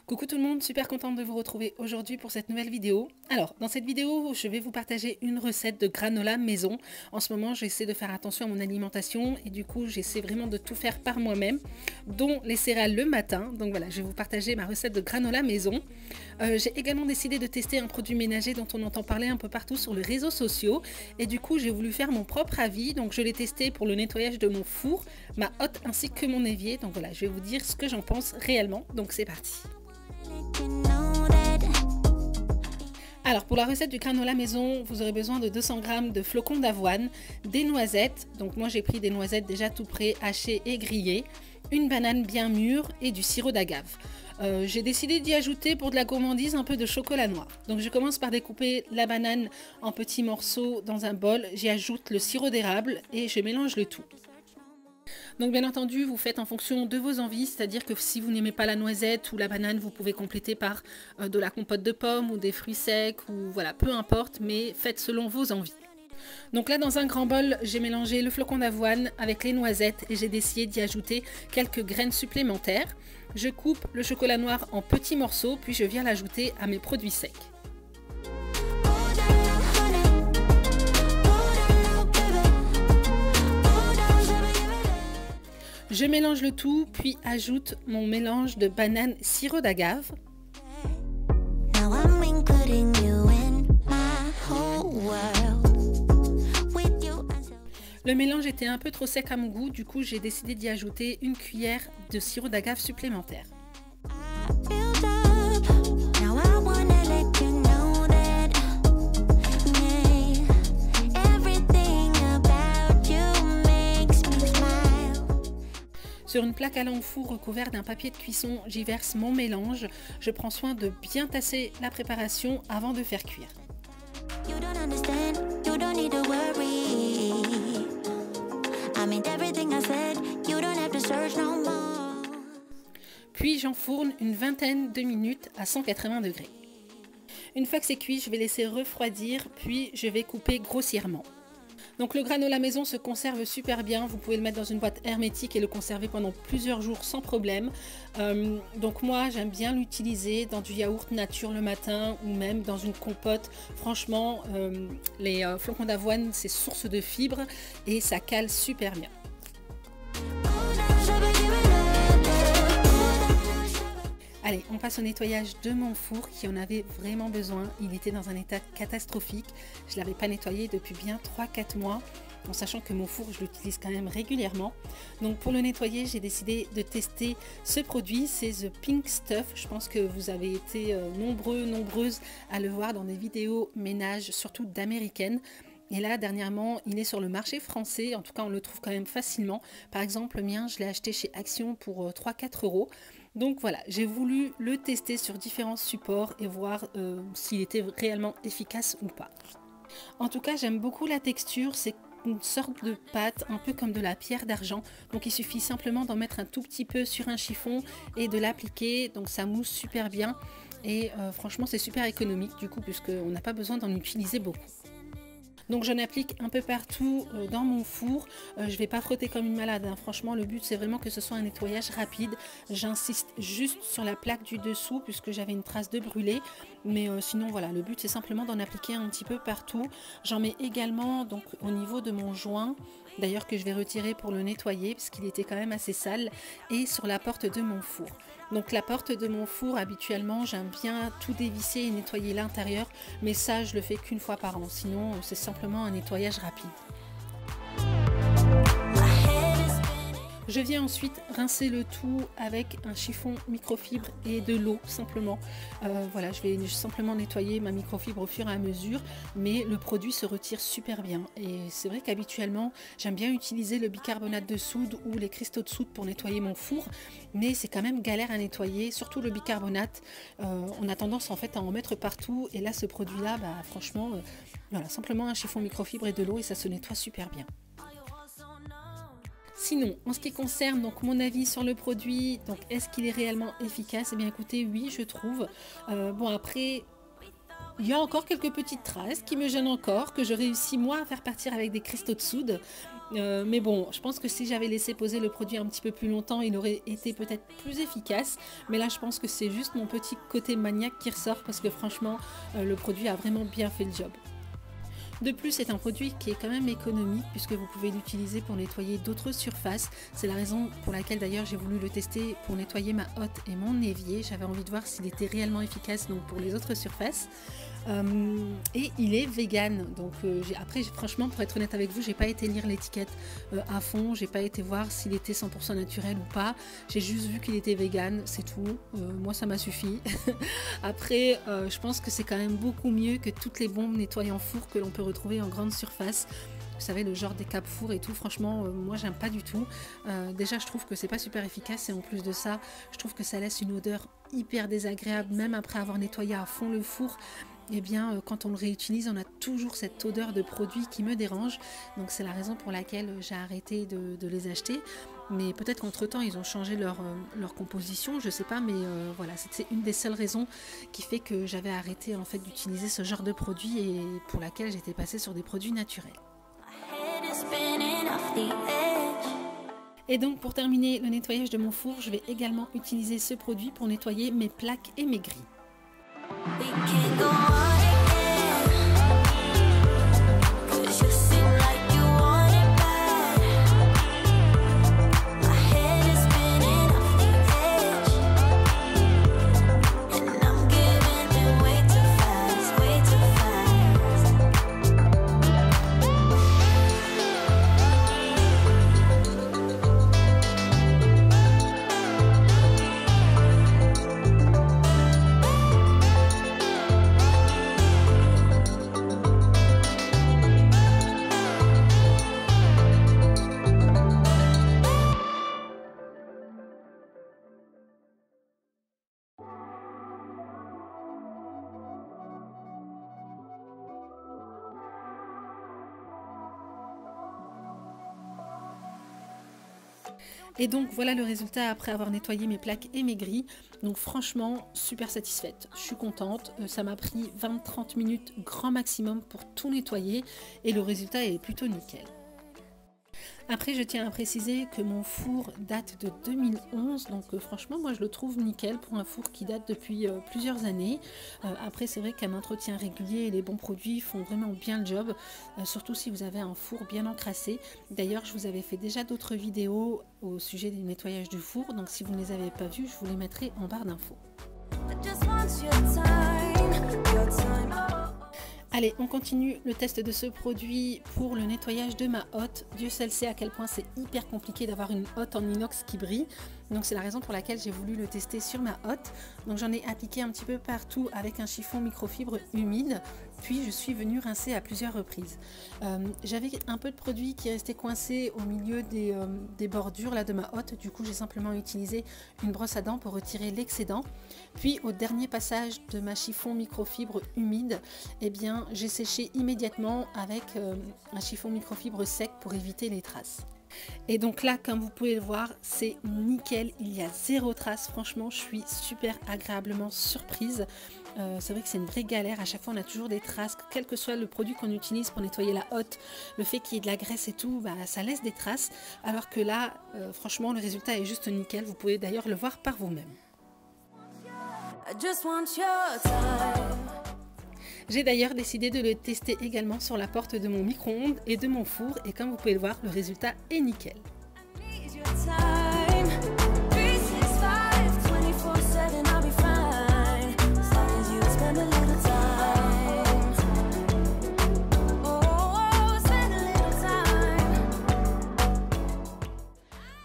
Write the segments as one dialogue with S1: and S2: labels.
S1: Coucou tout le monde, super contente de vous retrouver aujourd'hui pour cette nouvelle vidéo. Alors, dans cette vidéo, je vais vous partager une recette de granola maison. En ce moment, j'essaie de faire attention à mon alimentation et du coup, j'essaie vraiment de tout faire par moi-même, dont les céréales le matin. Donc voilà, je vais vous partager ma recette de granola maison. J'ai également décidé de tester un produit ménager dont on entend parler un peu partout sur les réseaux sociaux. Et du coup, j'ai voulu faire mon propre avis. Donc je l'ai testé pour le nettoyage de mon four, ma hotte ainsi que mon évier. Donc voilà, je vais vous dire ce que j'en pense réellement. Donc c'est parti. Alors pour la recette du granola maison, vous aurez besoin de 200 g de flocons d'avoine, des noisettes, donc moi j'ai pris des noisettes déjà tout prêt, hachées et grillées, une banane bien mûre et du sirop d'agave. J'ai décidé d'y ajouter pour de la gourmandise un peu de chocolat noir. Donc je commence par découper la banane en petits morceaux dans un bol, j'y ajoute le sirop d'érable et je mélange le tout. Donc bien entendu, vous faites en fonction de vos envies, c'est-à-dire que si vous n'aimez pas la noisette ou la banane, vous pouvez compléter par de la compote de pommes ou des fruits secs, ou voilà, peu importe, mais faites selon vos envies. Donc là, dans un grand bol, j'ai mélangé le flocon d'avoine avec les noisettes et j'ai décidé d'y ajouter quelques graines supplémentaires. Je coupe le chocolat noir en petits morceaux, puis je viens l'ajouter à mes produits secs. Je mélange le tout, puis ajoute mon mélange de banane sirop d'agave. Le mélange était un peu trop sec à mon goût, du coup j'ai décidé d'y ajouter une cuillère de sirop d'agave supplémentaire. Sur une plaque à l'enfour recouverte d'un papier de cuisson, j'y verse mon mélange. Je prends soin de bien tasser la préparation avant de faire cuire. Puis j'enfourne une vingtaine de minutes à 180 degrés. Une fois que c'est cuit, je vais laisser refroidir, puis je vais couper grossièrement. Donc le granola maison se conserve super bien, vous pouvez le mettre dans une boîte hermétique et le conserver pendant plusieurs jours sans problème. Donc moi j'aime bien l'utiliser dans du yaourt nature le matin ou même dans une compote. Franchement les flocons d'avoine c'est source de fibres et ça cale super bien. Allez, on passe au nettoyage de mon four qui en avait vraiment besoin. Il était dans un état catastrophique. Je ne l'avais pas nettoyé depuis bien 3-4 mois, en sachant que mon four, je l'utilise quand même régulièrement. Donc pour le nettoyer, j'ai décidé de tester ce produit. C'est The Pink Stuff. Je pense que vous avez été nombreuses à le voir dans des vidéos ménage, surtout d'américaines. Et là, dernièrement, il est sur le marché français. En tout cas, on le trouve quand même facilement. Par exemple, le mien, je l'ai acheté chez Action pour 3-4 euros. Donc voilà, j'ai voulu le tester sur différents supports et voir s'il était réellement efficace ou pas. En tout cas, j'aime beaucoup la texture. C'est une sorte de pâte, un peu comme de la pierre d'argent. Donc il suffit simplement d'en mettre un tout petit peu sur un chiffon et de l'appliquer. Donc ça mousse super bien. Et franchement, c'est super économique du coup, puisqu'on n'a pas besoin d'en utiliser beaucoup. Donc j'en applique un peu partout dans mon four. Je ne vais pas frotter comme une malade, hein. Franchement le but c'est vraiment que ce soit un nettoyage rapide. J'insiste juste sur la plaque du dessous puisque j'avais une trace de brûlé. Mais sinon voilà, le but c'est simplement d'en appliquer un petit peu partout. J'en mets également donc au niveau de mon joint, d'ailleurs que je vais retirer pour le nettoyer parce qu'il était quand même assez sale, et sur la porte de mon four. Donc la porte de mon four, habituellement j'aime bien tout dévisser et nettoyer l'intérieur, mais ça je le fais qu'une fois par an, sinon c'est simplement un nettoyage rapide. Je viens ensuite rincer le tout avec un chiffon microfibre et de l'eau simplement. Voilà, je vais simplement nettoyer ma microfibre au fur et à mesure, mais le produit se retire super bien. Et c'est vrai qu'habituellement, j'aime bien utiliser le bicarbonate de soude ou les cristaux de soude pour nettoyer mon four, mais c'est quand même galère à nettoyer, surtout le bicarbonate. On a tendance en fait à en mettre partout, et là ce produit-là, bah, franchement, voilà, simplement un chiffon microfibre et de l'eau et ça se nettoie super bien. Sinon, en ce qui concerne donc mon avis sur le produit, donc est-ce qu'il est réellement efficace? Eh bien écoutez, oui, je trouve. Bon après, Il y a encore quelques petites traces qui me gênent encore, que je réussis moi à faire partir avec des cristaux de soude. Mais bon, je pense que si j'avais laissé poser le produit un petit peu plus longtemps, il aurait été peut-être plus efficace. Mais là, je pense que c'est juste mon petit côté maniaque qui ressort parce que franchement, le produit a vraiment bien fait le job. De plus, c'est un produit qui est quand même économique puisque vous pouvez l'utiliser pour nettoyer d'autres surfaces. C'est la raison pour laquelle d'ailleurs j'ai voulu le tester pour nettoyer ma hotte et mon évier. J'avais envie de voir s'il était réellement efficace donc pour les autres surfaces. Et il est vegan, donc après franchement pour être honnête avec vous, j'ai pas été lire l'étiquette à fond, j'ai pas été voir s'il était 100% naturel ou pas, j'ai juste vu qu'il était vegan, c'est tout. Moi ça m'a suffi. Après je pense que c'est quand même beaucoup mieux que toutes les bombes nettoyant four que l'on peut retrouver en grande surface. Vous savez, le genre des cap four et tout, franchement moi j'aime pas du tout. Déjà je trouve que c'est pas super efficace et en plus de ça je trouve que ça laisse une odeur hyper désagréable même après avoir nettoyé à fond le four. Eh bien, quand on le réutilise, on a toujours cette odeur de produit qui me dérange. Donc c'est la raison pour laquelle j'ai arrêté de les acheter. Mais peut-être qu'entre temps, ils ont changé leur composition, je sais pas. Mais voilà, c'est une des seules raisons qui fait que j'avais arrêté en fait d'utiliser ce genre de produit et pour laquelle j'étais passée sur des produits naturels. Et donc pour terminer le nettoyage de mon four, je vais également utiliser ce produit pour nettoyer mes plaques et mes grilles. We can go on again, 'cause you seem like you want it bad. My head is spinning off the edge, and I'm giving in way too fast, way too Et donc voilà le résultat après avoir nettoyé mes plaques et mes grilles. Donc franchement super satisfaite, je suis contente. Ça m'a pris 20-30 minutes grand maximum pour tout nettoyer et le résultat est plutôt nickel. Après je tiens à préciser que mon four date de 2011, donc franchement moi je le trouve nickel pour un four qui date depuis plusieurs années. Après c'est vrai qu'un entretien régulier et les bons produits font vraiment bien le job, surtout si vous avez un four bien encrassé. D'ailleurs je vous avais fait déjà d'autres vidéos au sujet du nettoyage du four, donc si vous ne les avez pas vues, je vous les mettrai en barre d'infos. Allez, on continue le test de ce produit pour le nettoyage de ma hotte. Dieu seul sait à quel point c'est hyper compliqué d'avoir une hotte en inox qui brille. Donc c'est la raison pour laquelle j'ai voulu le tester sur ma hotte. Donc j'en ai appliqué un petit peu partout avec un chiffon microfibre humide. Puis je suis venue rincer à plusieurs reprises. J'avais un peu de produit qui restait coincé au milieu des bordures là, de ma hotte. Du coup j'ai simplement utilisé une brosse à dents pour retirer l'excédent. Puis au dernier passage de ma chiffon microfibre humide, eh bien j'ai séché immédiatement avec un chiffon microfibre sec pour éviter les traces. Et donc là, comme vous pouvez le voir, c'est nickel, il y a zéro trace. Franchement, je suis super agréablement surprise. C'est vrai que c'est une vraie galère, à chaque fois on a toujours des traces, quel que soit le produit qu'on utilise pour nettoyer la hotte, le fait qu'il y ait de la graisse et tout, bah, ça laisse des traces, alors que là, franchement, le résultat est juste nickel, vous pouvez d'ailleurs le voir par vous-même. J'ai d'ailleurs décidé de le tester également sur la porte de mon micro-ondes et de mon four, et comme vous pouvez le voir, le résultat est nickel.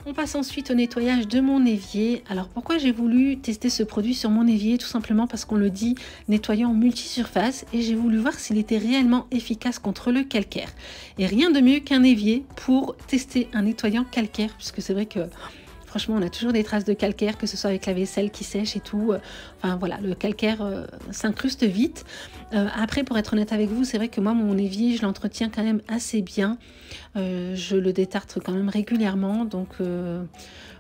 S1: On passe ensuite au nettoyage de mon évier. Alors pourquoi j'ai voulu tester ce produit sur mon évier? Tout simplement parce qu'on le dit nettoyant multisurface, et j'ai voulu voir s'il était réellement efficace contre le calcaire. Et rien de mieux qu'un évier pour tester un nettoyant calcaire, puisque c'est vrai que franchement on a toujours des traces de calcaire, que ce soit avec la vaisselle qui sèche et tout. Enfin voilà, le calcaire s'incruste vite. Après, pour être honnête avec vous, c'est vrai que moi, mon évier, je l'entretiens quand même assez bien. Je le détartre quand même régulièrement, donc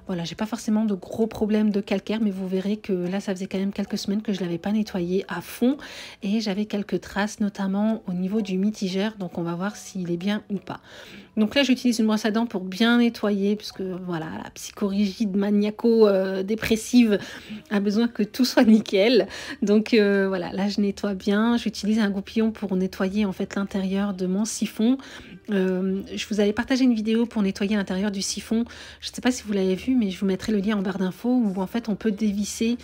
S1: voilà, j'ai pas forcément de gros problèmes de calcaire, mais vous verrez que là, ça faisait quand même quelques semaines que je l'avais pas nettoyé à fond et j'avais quelques traces, notamment au niveau du mitigeur, donc on va voir s'il est bien ou pas. Donc là, j'utilise une brosse à dents pour bien nettoyer, puisque voilà, la psychorigide maniaco-dépressive a besoin que tout soit nickel. Donc voilà, là, je nettoie bien. J'utilise un goupillon pour nettoyer en fait l'intérieur de mon siphon. Je vous avais partagé une vidéo pour nettoyer l'intérieur du siphon. Je ne sais pas si vous l'avez vu, mais je vous mettrai le lien en barre d'infos où en fait on peut dévisser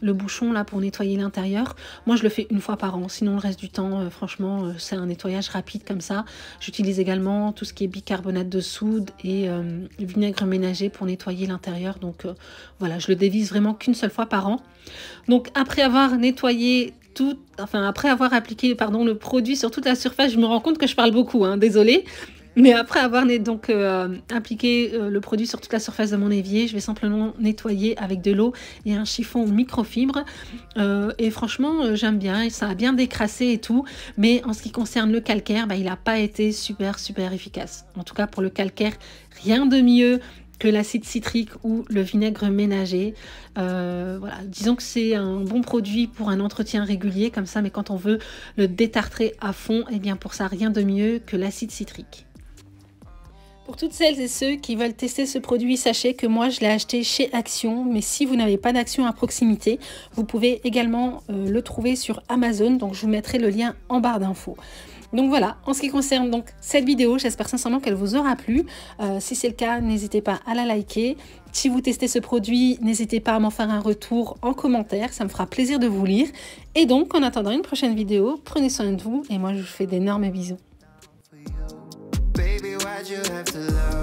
S1: le bouchon là pour nettoyer l'intérieur. Moi je le fais une fois par an, sinon le reste du temps franchement c'est un nettoyage rapide comme ça. J'utilise également tout ce qui est bicarbonate de soude et vinaigre ménager pour nettoyer l'intérieur. Donc voilà, je le dévisse vraiment qu'une seule fois par an. Donc après avoir nettoyé après avoir appliqué le produit sur toute la surface, je me rends compte que je parle beaucoup, hein, désolée. Mais après avoir donc appliqué le produit sur toute la surface de mon évier, je vais simplement nettoyer avec de l'eau et un chiffon microfibre. Et franchement, j'aime bien, ça a bien décrassé et tout. Mais en ce qui concerne le calcaire, il n'a pas été super efficace. En tout cas pour le calcaire, rien de mieux que l'acide citrique ou le vinaigre ménager. Voilà, disons que c'est un bon produit pour un entretien régulier comme ça, mais quand on veut le détartrer à fond, et bien pour ça, rien de mieux que l'acide citrique. Pour toutes celles et ceux qui veulent tester ce produit, sachez que moi je l'ai acheté chez Action, mais si vous n'avez pas d'Action à proximité, vous pouvez également le trouver sur Amazon, donc je vous mettrai le lien en barre d'infos. Donc voilà, en ce qui concerne donc cette vidéo, j'espère sincèrement qu'elle vous aura plu. Si c'est le cas, n'hésitez pas à la liker. Si vous testez ce produit, n'hésitez pas à m'en faire un retour en commentaire, ça me fera plaisir de vous lire. Et donc, en attendant une prochaine vidéo, prenez soin de vous et moi je vous fais d'énormes bisous. Baby, why'd you have to love?